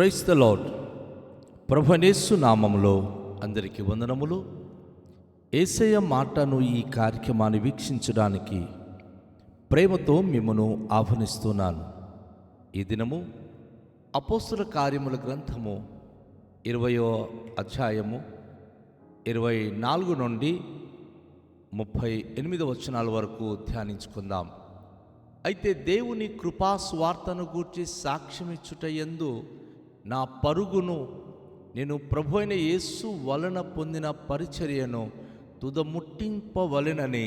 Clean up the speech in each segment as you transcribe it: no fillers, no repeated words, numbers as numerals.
Praise the lord. ప్రభువైన యేసు నామములో అందరికీ వందనములు. యేసయ్య మాటను ఈ కార్యక్రమాన్ని వీక్షించడానికి ప్రేమతో మిమ్మను ఆహ్వానిస్తున్నాను. ఈ దినము అపోస్తుల కార్యముల గ్రంథము 20వ అధ్యాయము 24 నుండి 38 వచనాల వరకు ధ్యానించుకుందాం. అయితే దేవుని కృపా స్వార్థను గూర్చి సాక్ష్యమిచ్చుటయందు నా పరుగును, నేను ప్రభువైన యేసు వలన పొందిన పరిచర్యను తుదముట్టింపవలెనని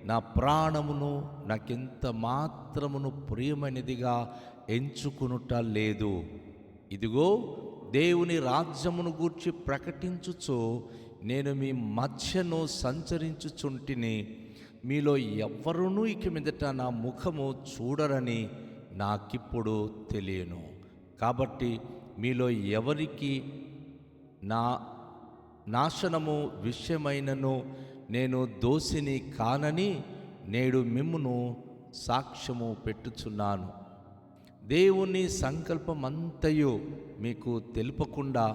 నా ప్రాణమును నాకెంత మాత్రమును ప్రియమైనదిగా ఎంచుకునుట లేదు. ఇదిగో, దేవుని రాజ్యమును గూర్చి ప్రకటించుచు నేను మీ మధ్యను సంచరించుచుంటిని. మీలో ఎవ్వరునూ ఇక మీదట నా ముఖము చూడరని నాకిప్పుడు తెలియను. కాబట్టి మీలో ఎవరికి నా నాశనము విషయమైనను నేను దోషిని కానని నేడు మిమ్మును సాక్ష్యము పెట్టుచున్నాను. దేవుని సంకల్పమంతయు మీకు తెలుపకుండా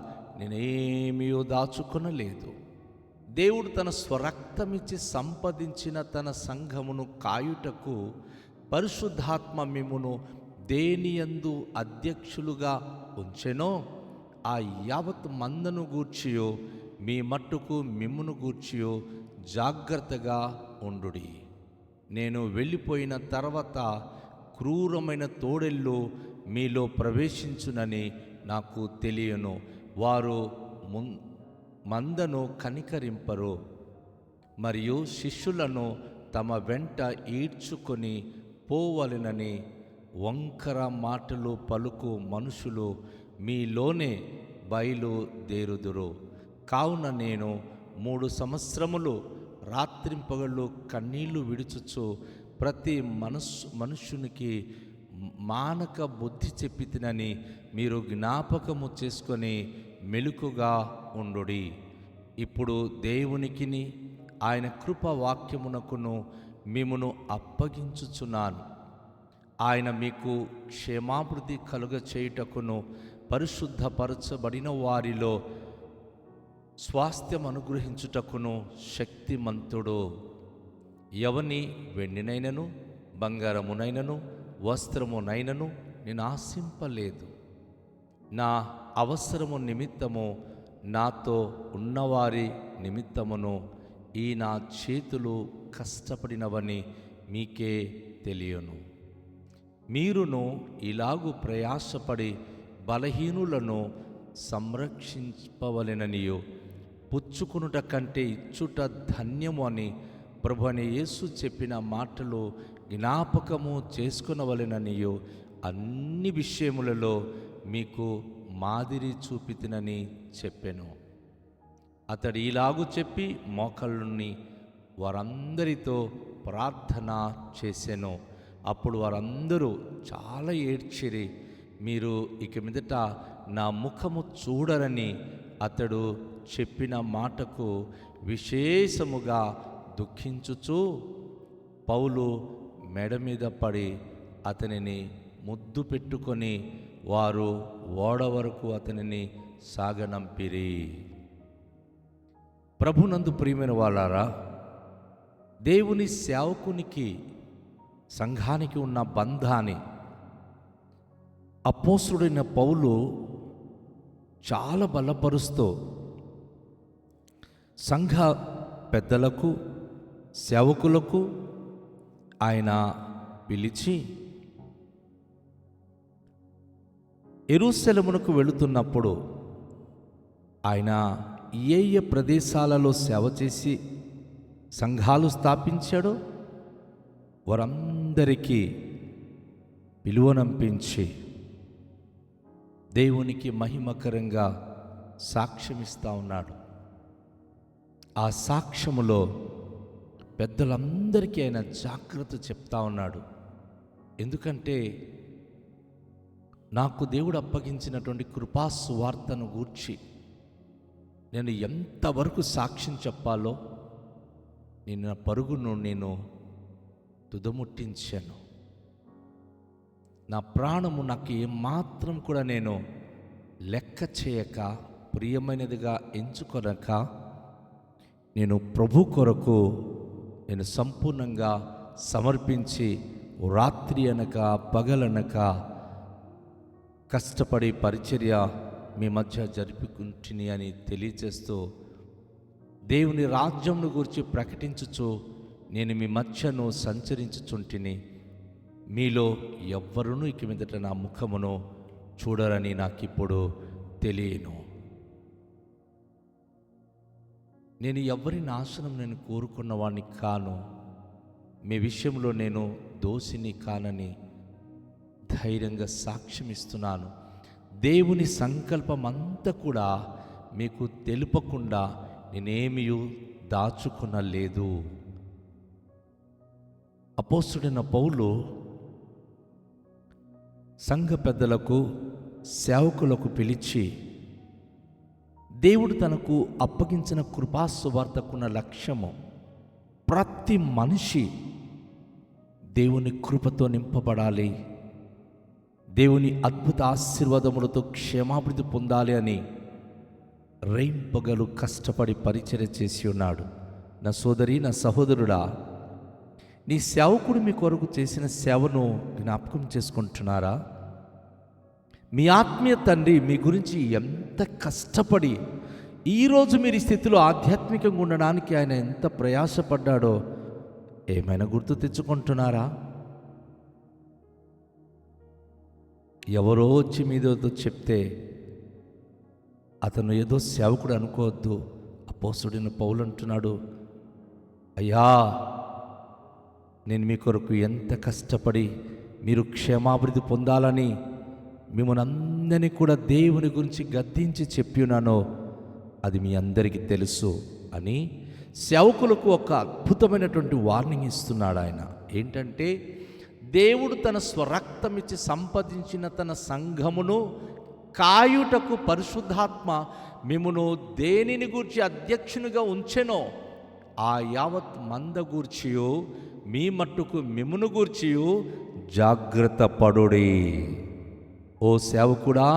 నేనేమీ దాచుకొనలేదు. దేవుడు తన స్వరక్తమిచ్చి సంపాదించిన తన సంఘమును కాయుటకు పరిశుద్ధాత్మ మిమ్మును దేనియందు అధ్యక్షులుగా ఉంచెనో ఆ యావత్ మందను గూర్చియో మీ మట్టుకు మిమ్మును గూర్చియో జాగ్రత్తగా ఉండుడి. నేను వెళ్ళిపోయిన తర్వాత క్రూరమైన తోడెళ్ళు మీలో ప్రవేశించునని నాకు తెలియను. వారు మందను కనికరింపరు, మరియు శిష్యులను తమ వెంట ఈడ్చుకొని పోవలెనని వంకర మాటలు పలుకు మనుషులు మీలోనే బయలుదేరుదురు. కావున నేను 3 సంవత్సరములు రాత్రింపగళ్ళు కన్నీళ్లు విడుచుచు ప్రతి మనుష్యునికి మానక బుద్ధి చెప్పి తినని మీరు జ్ఞాపకము చేసుకొని మెలకుగా ఉండుడి. ఇప్పుడు దేవునికిని ఆయన కృప వాక్యమునకును మిమ్మును అప్పగించుచున్నాను. ఆయన మీకు క్షేమాభివృద్ధి కలుగ చేయుటకును పరిశుద్ధపరచబడిన వారిలో స్వాస్థ్యం అనుగ్రహించుటకును శక్తిమంతుడు. ఎవని వెండినైనను బంగారమునైనను వస్త్రమునైనను నేను ఆశింపలేదు. నా అవసరము నిమిత్తము నాతో ఉన్నవారి నిమిత్తమును ఈ నా చేతులు కష్టపడినవని మీకే తెలియను. మీరును ఇలాగు ప్రయాసపడి బలహీనులను సంరక్షింపవలెననియో పుచ్చుకునుట కంటే ఇచ్చుట ధన్యము అని ప్రభువైన యేసు చెప్పిన మాటలు జ్ఞాపకము చేసుకొనవలెననియో అన్ని విషయములలో మీకు మాదిరి చూపితినని చెప్పెను. అతడు ఇలాగు చెప్పి మోకాళ్ళుని వారందరితో ప్రార్థన చేసెను. అప్పుడు వారందరూ చాలా ఏడ్చిరి. మీరు ఇక మీదట నా ముఖము చూడరని అతడు చెప్పిన మాటకు విశేషముగా దుఃఖించుచు పౌలు మెడ మీద పడి అతనిని ముద్దు పెట్టుకొని వారు ఓడ వరకు అతనిని సాగనంపిరి. ప్రభునందు ప్రియమైన వాళ్ళారా, దేవుని సేవకునికి సంఘానికి ఉన్న బంధాన్ని అపోస్తుడైన పౌలు చాలా బలపరుస్తూ సంఘ పెద్దలకు సేవకులకు ఆయన పిలిచి యెరూషలేమునకు వెళుతున్నప్పుడు ఆయన ఏ ప్రదేశాలలో సేవ చేసి సంఘాలు స్థాపించాడో వారందరికీ పిలువనంపించి దేవునికి మహిమకరంగా సాక్ష్యమిస్తూ ఉన్నాడు. ఆ సాక్ష్యములో పెద్దలందరికీ ఆయన జాగ్రత్త చెప్తా ఉన్నాడు. ఎందుకంటే నాకు దేవుడు అప్పగించినటువంటి కృపా సువార్తను గూర్చి నేను ఎంతవరకు సాక్ష్యం చెప్పాలో నేను నా పరుగును నేను తుదముట్టించాను. నా ప్రాణము నాకు ఏమాత్రం కూడా నేను లెక్క చేయక, ప్రియమైనదిగా ఎంచుకొనక, నేను ప్రభు కొరకు నేను సంపూర్ణంగా సమర్పించి రాత్రి అనక పగలనక కష్టపడి పరిచర్య మీ మధ్య జరుపుకుంటుని అని తెలియచేస్తూ, దేవుని రాజ్యంను గురించి ప్రకటించుచు నేను మీ మధ్యను సంచరించుచుంటిని. మీలో ఎవ్వరునూ ఇక మీదట నా ముఖమును చూడరని నాకిప్పుడు తెలియను. నేను ఎవరి నాశనం నేను కోరుకున్నవాడిని కాను. మీ విషయంలో నేను దోషిని కానని ధైర్యంగా సాక్ష్యం ఇస్తున్నాను. దేవుని సంకల్పం అంతా కూడా మీకు తెలుపకుండా నేనేమీ దాచుకొనలేదు. అపోస్తలుడైన పౌలు సంఘ పెద్దలకు, సేవకులకు పిలిచి, దేవుడు తనకు అప్పగించిన కృపా సువార్తకున్న లక్ష్యము ప్రతి మనిషి దేవుని కృపతో నింపబడాలి, దేవుని అద్భుత ఆశీర్వాదములతో క్షేమాభివృద్ధి పొందాలి అని రేయింపగలు కష్టపడి పరిచర్య చేసి ఉన్నాడు. నా సోదరి, నా సహోదరుడా, నీ సేవకుడు మీ కొరకు చేసిన సేవను జ్ఞాపకం చేసుకుంటున్నారా? మీ ఆత్మీయ తండ్రి మీ గురించి ఎంత కష్టపడి ఈరోజు మీరు ఈ స్థితిలో ఆధ్యాత్మికంగా ఉండడానికి ఆయన ఎంత ప్రయాసపడ్డాడో ఏమైనా గుర్తు తెచ్చుకుంటున్నారా? ఎవరో వచ్చి మీతో చెప్తే అతను ఏదో సేవకుడు అనుకోవద్దు. అపోస్తలుడైన పౌలు అంటున్నాడు, అయ్యా, నేను మీ కొరకు ఎంత కష్టపడి మీరు క్షేమాభివృద్ధి పొందాలని మిమ్మల్ని అందరినీ కూడా దేవుని గురించి గద్దించి చెప్పి ఉన్నానో అది మీ అందరికీ తెలుసు అని సేవకులకు ఒక అద్భుతమైనటువంటి వార్నింగ్ ఇస్తున్నాడు ఆయన. ఏంటంటే, దేవుడు తన స్వరక్తం ఇచ్చి సంపాదించిన తన సంఘమును కాయుటకు పరిశుద్ధాత్మ మిమ్మును దేనిని గూర్చి అధ్యక్షునిగా ఉంచెనో ఆ యావత్ మంద గూర్చియు మీ మట్టుకు మిమ్మును గూర్చియు జాగ్రత్త పడుడి. ఓ సేవకుడా,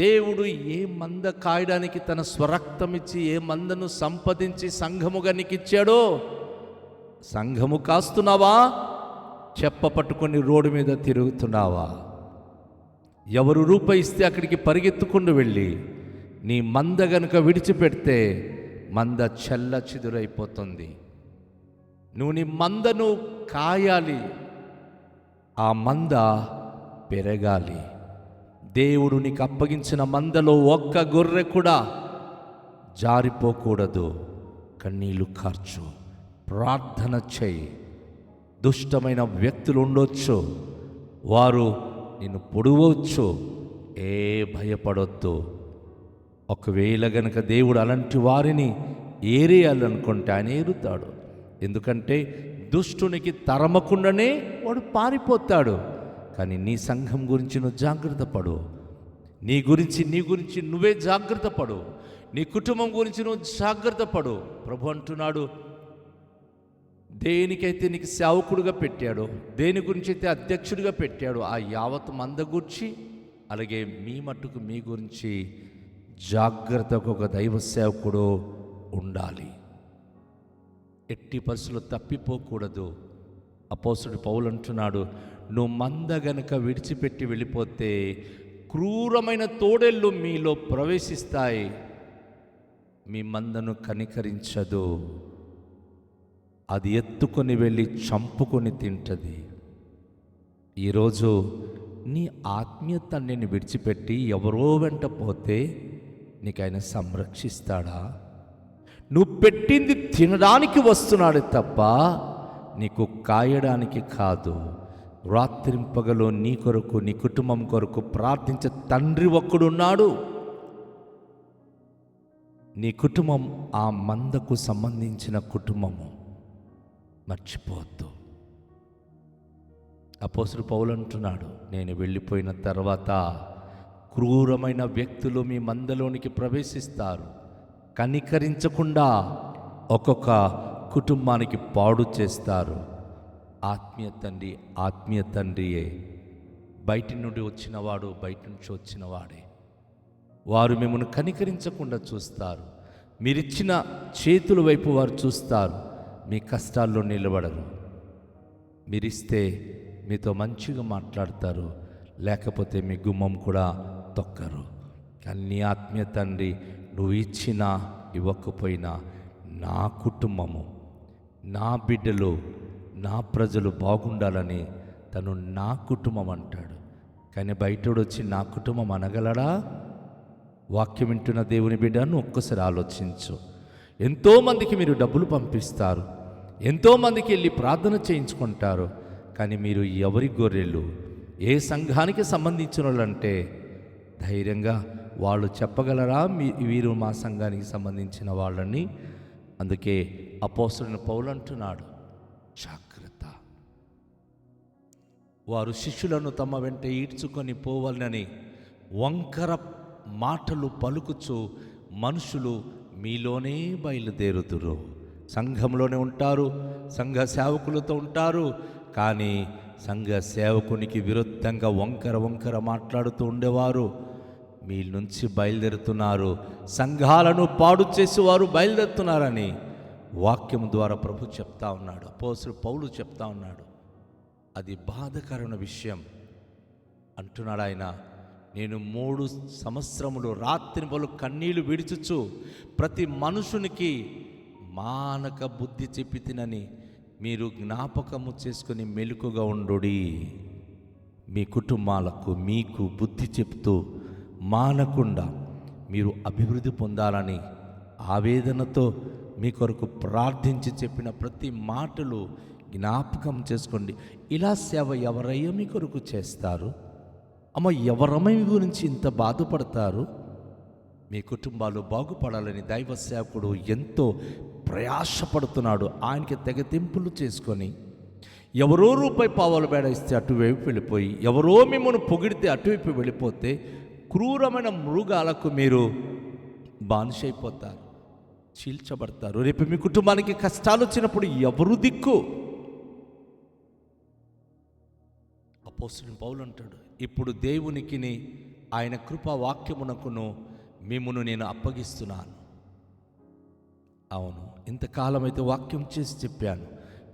దేవుడు ఏ మంద కాయడానికి తన స్వరక్తం ఇచ్చి ఏ మందను సంపాదించి సంఘముగా నీకు ఇచ్చాడో, సంఘము కాస్తున్నావా? చెప్ప పట్టుకొని రోడ్డు మీద తిరుగుతున్నావా? ఎవరు రూపాయి ఇస్తే అక్కడికి పరిగెత్తుకుంటూ వెళ్ళి నీ మంద గనుక విడిచిపెడితే మంద చెల్ల చిదురైపోతుంది. నువ్వు నీ మందను కాయాలి, ఆ మంద పెరగాలి. దేవుడు నీకు అప్పగించిన మందలో ఒక్క గొర్రె కూడా జారిపోకూడదు. కన్నీళ్లు కార్చు, ప్రార్థన చేయి. దుష్టమైన వ్యక్తులు ఉండొచ్చు, వారు నిన్ను పొడవచ్చు, భయపడొద్దు. ఒకవేళ గనక దేవుడు అలాంటి వారిని ఏరేయాలనుకుంటే ఆయన ఏరుతాడు. ఎందుకంటే దుష్టునికి తరమకుండానే వాడు పారిపోతాడు. కానీ నీ సంఘం గురించి నువ్వు జాగ్రత్త పడు. నీ గురించి నువ్వే జాగ్రత్త పడు. నీ కుటుంబం గురించి నువ్వు జాగ్రత్త పడు. ప్రభు అంటున్నాడు, దేనికైతే నీకు సేవకుడుగా పెట్టాడో, దేని గురించి అయితే అధ్యక్షుడిగా పెట్టాడో ఆ యావత్ మంద గురించి, అలాగే మీ మట్టుకు మీ గురించి జాగ్రత్తగా ఒక దైవ సేవకుడు ఉండాలి. ఎట్టి పరిస్థితుల్లో తప్పిపోకూడదు. అపోస్తలుడు పౌలు అంటున్నాడు, నువ్వు మంద గనక విడిచిపెట్టి వెళ్ళిపోతే క్రూరమైన తోడేళ్ళు మీలో ప్రవేశిస్తాయి, మీ మందను కనికరించదు, అది ఎత్తుకొని వెళ్ళి చంపుకొని తింటుంది. ఈరోజు నీ ఆత్మీయత నేను విడిచిపెట్టి ఎవరో వెంట పోతే నీకు ఆయన సంరక్షిస్తాడా? నువ్వు పెట్టింది తినడానికి వస్తున్నాడు తప్ప నీకు కాయడానికి కాదు. రాత్రింపగలో నీ కొరకు, నీ కుటుంబం కొరకు ప్రార్థించే తండ్రి ఒక్కడున్నాడు. నీ కుటుంబం ఆ మందకు సంబంధించిన కుటుంబము, మర్చిపోవద్దు. అపోస్తలుడు పౌలు అంటున్నాడు, నేను వెళ్ళిపోయిన తర్వాత క్రూరమైన వ్యక్తులు మీ మందలోనికి ప్రవేశిస్తారు, కనికరించకుండా ఒక్కొక్క కుటుంబానికి పాడు చేస్తారు. ఆత్మీయ తండ్రియే. బయటి నుండి వచ్చినవాడు బయట నుంచి వచ్చినవాడే. వారు మిమ్మల్ని కనికరించకుండా చూస్తారు. మీరిచ్చిన చేతుల వైపు వారు చూస్తారు, మీ కష్టాల్లో నిలబడరు. మీరిస్తే మీతో మంచిగా మాట్లాడతారు, లేకపోతే మీ గుమ్మం కూడా తొక్కరు. కానీ నీ ఆత్మీయ తండ్రి నువ్వు ఇచ్చినా ఇవ్వకపోయినా నా కుటుంబము, నా బిడ్డలు, నా ప్రజలు బాగుండాలని తను నా కుటుంబం అంటాడు. కానీ బయటోడు వచ్చి నా కుటుంబం అనగలడా? వాక్యం వింటున్న దేవుని బిడ్డను ఒక్కసారి ఆలోచించు. ఎంతోమందికి మీరు డబ్బులు పంపిస్తారు, ఎంతోమందికి వెళ్ళి ప్రార్థన చేయించుకుంటారు. కానీ మీరు ఎవరి గొర్రెలు, ఏ సంఘానికి సంబంధించిన వాళ్ళంటే ధైర్యంగా వాళ్ళు చెప్పగలరా వీరు మా సంఘానికి సంబంధించిన వాళ్ళని? అందుకే అపోస్తలుడైన పౌలు అంటున్నాడు, జాగ్రత్త. వారు శిష్యులను తమ వెంట ఈడ్చుకొని పోవాలని వంకర మాటలు పలుకుచు మనుషులు మీలోనే బయలుదేరుతురు. సంఘంలోనే ఉంటారు, సంఘ సేవకులతో ఉంటారు, కానీ సంఘ సేవకునికి విరుద్ధంగా వంకర మాట్లాడుతూ ఉండేవారు మీ నుంచి బయలుదేరుతున్నారు. సంఘాలను పాడు చేసి వారు బయలుదేరుతున్నారని వాక్యం ద్వారా ప్రభు చెప్తా ఉన్నాడు, అపోస్తలుడు పౌలు చెప్తా ఉన్నాడు. అది బాధకరమైన విషయం అంటున్నాడు ఆయన. నేను 3 సంవత్సరములు రాత్రింబలు కన్నీళ్లు విడిచుచు ప్రతి మనుషునికి మానక బుద్ధి చెప్పి తినని మీరు జ్ఞాపకము చేసుకుని మెలకుగా ఉండుడి. మీ కుటుంబాలకు మీకు బుద్ధి చెప్తూ మానకుండా మీరు అభివృద్ధి పొందాలని ఆవేదనతో మీ కొరకు ప్రార్థించి చెప్పిన ప్రతి మాటలు జ్ఞాపకం చేసుకోండి. ఇలా సేవ ఎవరయ్యా మీ కొరకు చేస్తారు? అమ్మ, ఎవరమ్మ మీ గురించి ఇంత బాధపడతారు? మీ కుటుంబాలు బాగుపడాలని దైవ సేవకుడు ఎంతో ప్రయాసపడుతున్నాడు. ఆయనకి తెగతింపులు చేసుకొని ఎవరో రూపాయి పావాలు బేడయిస్తే అటువైపు వెళ్ళిపోయి, ఎవరో మిమ్మల్ని పొగిడితే అటువైపు వెళ్ళిపోతే క్రూరమైన మృగాలకు మీరు బానిసైపోతారు, చీల్చబడతారు. రేపు మీ కుటుంబానికి కష్టాలు వచ్చినప్పుడు ఎవరు దిక్కు? అపోస్తలుడైన పౌలు అంటాడు, ఇప్పుడు దేవునికిని ఆయన కృపా వాక్యమునకును మిమ్మును నేను అప్పగిస్తున్నాను. అవును, ఇంతకాలం అయితే వాక్యం చేసి చెప్పాను,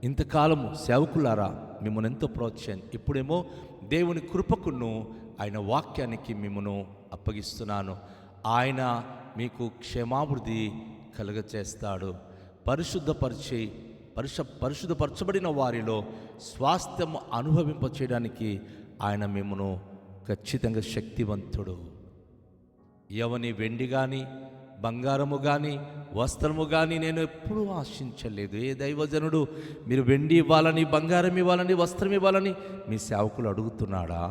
ఇంతకాలము సేవకులారా మిమ్మల్ని ఎంతో ప్రోత్సహించాను. ఇప్పుడేమో దేవుని కృపకును ఆయన వాక్యానికి మిమ్మను అప్పగిస్తున్నాను. ఆయన మీకు క్షేమాభివృద్ధి కలుగచేస్తాడు. పరిశుద్ధపరచబడిన వారిలో స్వాస్థ్యము అనుభవింపచేయడానికి ఆయన మిమ్మను ఖచ్చితంగా శక్తివంతుడు. ఎవని వెండి కానీ బంగారము కానీ వస్త్రము కానీ నేను ఎప్పుడూ ఆశించలేదు. ఏ దైవజనుడు మీరు వెండి ఇవ్వాలని, బంగారం ఇవ్వాలని, వస్త్రం ఇవ్వాలని మీ సేవకులు అడుగుతున్నాడా?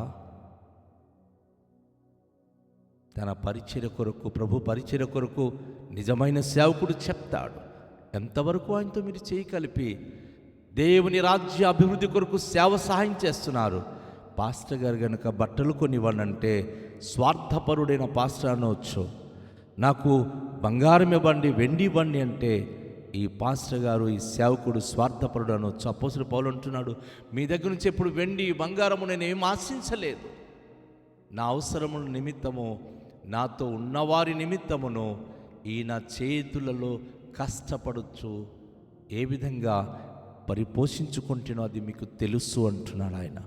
తన పరిచర్య కొరకు, ప్రభు పరిచర్య కొరకు నిజమైన సేవకుడు చెప్తాడు. ఎంతవరకు ఆయనతో మీరు చేయి కలిపి దేవుని రాజ్య అభివృద్ధి కొరకు సేవ సహాయం చేస్తున్నారు? పాస్టర్ గారు కనుక బట్టలు కొనివ్వండి, స్వార్థపరుడైన పాస్టర్ అనవచ్చు. నాకు బంగారం ఇవ్వండి, వెండి ఇవ్వండి అంటే ఈ పాస్టర్ గారు, ఈ సేవకుడు స్వార్థపరుడు అనవచ్చు. అపోస్తలుడు పౌలు అంటున్నాడు, మీ దగ్గర నుంచి ఎప్పుడు వెండి బంగారము నేను ఏం ఆశించలేదు. నా అవసరముల నిమిత్తము, నాతో ఉన్నవారి నిమిత్తమును ఈయన చేతులలో కష్టపడచ్చు ఏ విధంగా పరిపోషించుకుంటున్నో అది మీకు తెలుసు అంటున్నాడు ఆయన.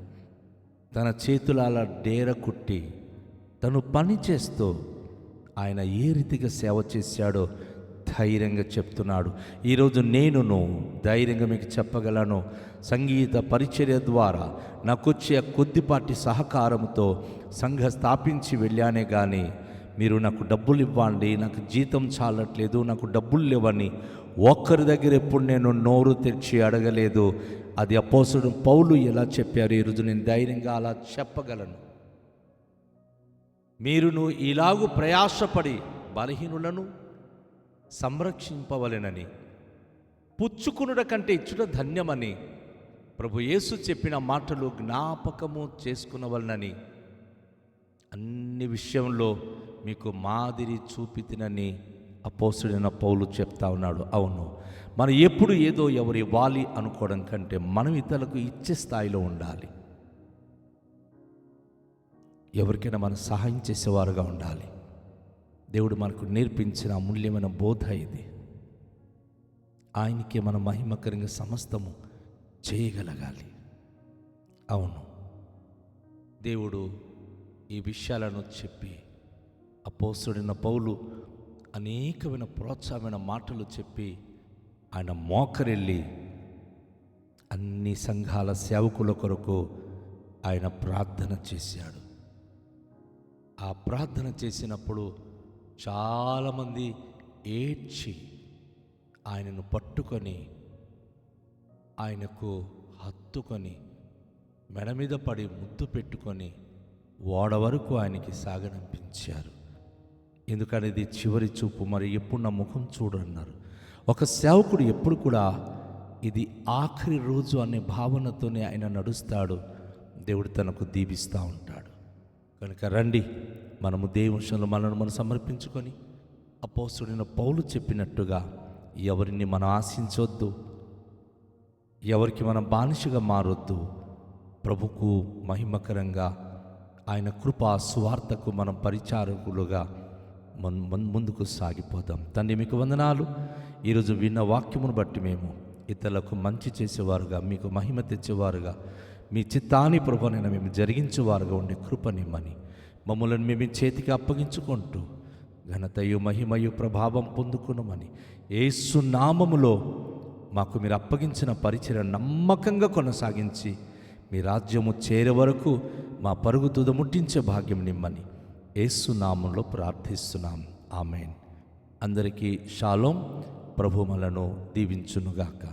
తన చేతుల అలా డేర కుట్టి తను పని చేస్తూ ఆయన ఏ రీతిగా సేవ చేశాడో ధైర్యంగా చెప్తున్నాడు. ఈరోజు నేనును ధైర్యంగా మీకు చెప్పగలను, సంగీత పరిచర్య ద్వారా నాకొచ్చే కొద్దిపాటి సహకారంతో సంఘ స్థాపించి వెళ్ళానే కానీ మీరు నాకు డబ్బులు ఇవ్వండి, నాకు జీతం చాలట్లేదు, నాకు డబ్బులు లేవని ఒక్కరి దగ్గర ఎప్పుడు నేను నోరు తెరిచి అడగలేదు. అది అపోస్తలుడు పౌలు ఎలా చెప్పారు, ఈరోజు నేను ధైర్యంగా అలా చెప్పగలను. మీరును ఇలాగూ ప్రయాసపడి బలహీనులను సంరక్షింపవలెనని, పుచ్చుకునుట కంటే ఇచ్చుట ధన్యమని ప్రభు యేసు చెప్పిన మాటలు జ్ఞాపకము చేసుకునవలనని అన్ని విషయంలో మీకు మాదిరి చూపితినని అపోస్తలుడైన పౌలు చెప్తా ఉన్నాడు. అవును, మనం ఎప్పుడు ఏదో ఎవరు ఇవ్వాలి అనుకోవడం కంటే మనం ఇతరులకు ఇచ్చే స్థాయిలో ఉండాలి. ఎవరికైనా మనం సహాయం చేసేవారుగా ఉండాలి. దేవుడు మనకు నేర్పించిన అమూల్యమైన బోధ ఇది. ఆయనకే మన మహిమకరంగా సమస్తము చేయగలగాలి. అవును, దేవుడు ఈ విషయాలను చెప్పి అపోస్తలుడైన పౌలు అనేకమైన ప్రోత్సాహమైన మాటలు చెప్పి ఆయన మోకరిల్లి అన్ని సంఘాల సేవకుల కొరకు ఆయన ప్రార్థన చేశాడు. ఆ ప్రార్థన చేసినప్పుడు చాలామంది ఏడ్చి ఆయనను పట్టుకొని ఆయనకు హత్తుకొని మెడ మీద పడి ముద్దు పెట్టుకొని ఓడ వరకు ఆయనకి సాగనంపించారు. ఎందుకంటే ఇది చివరి చూపు, మరి ఎప్పుడు నా ముఖం చూడు అన్నారు. ఒక సేవకుడు ఎప్పుడు కూడా ఇది ఆఖరి రోజు అనే భావనతోనే ఆయన నడుస్తాడు. దేవుడు తనకు దీవిస్తూ ఉంటాడు. కనుక రండి, మనము దేవుని విషయంలో మనల్ని మనం సమర్పించుకొని అపోస్తలుడైన పౌలు చెప్పినట్టుగా ఎవరిని మనం ఆశించవద్దు, ఎవరికి మనం బానిసగా మారొద్దు. ప్రభుకు మహిమకరంగా ఆయన కృపా సువార్తకు మనం పరిచారకులుగా ముందుకు సాగిపోదాం. తండ్రి, మీకు వందనాలు. ఈరోజు విన్న వాక్యమును బట్టి మేము ఇతరులకు మంచి చేసేవారుగా, మీకు మహిమ తెచ్చేవారుగా, మీ చిత్తాన్ని ప్రభువైన మేము జరిగించేవారుగా ఉండే కృపనిమ్మని మమ్మల్ని మేము చేతికి అప్పగించుకుంటూ ఘనతయు మహిమయు ప్రభావం పొందుకున్నామని యేసు నామములో మాకు మీరు అప్పగించిన పరిచర్య నమ్మకంగా కొనసాగించి మీ రాజ్యము చేరే వరకు మా పరుగు తుదముట్టించే భాగ్యం నిమ్మని యేసు నామంలో ప్రార్థిస్తున్నాం. ఆమేన్. అందరికీ షాలోం. ప్రభు మనలను దీవించునుగాక.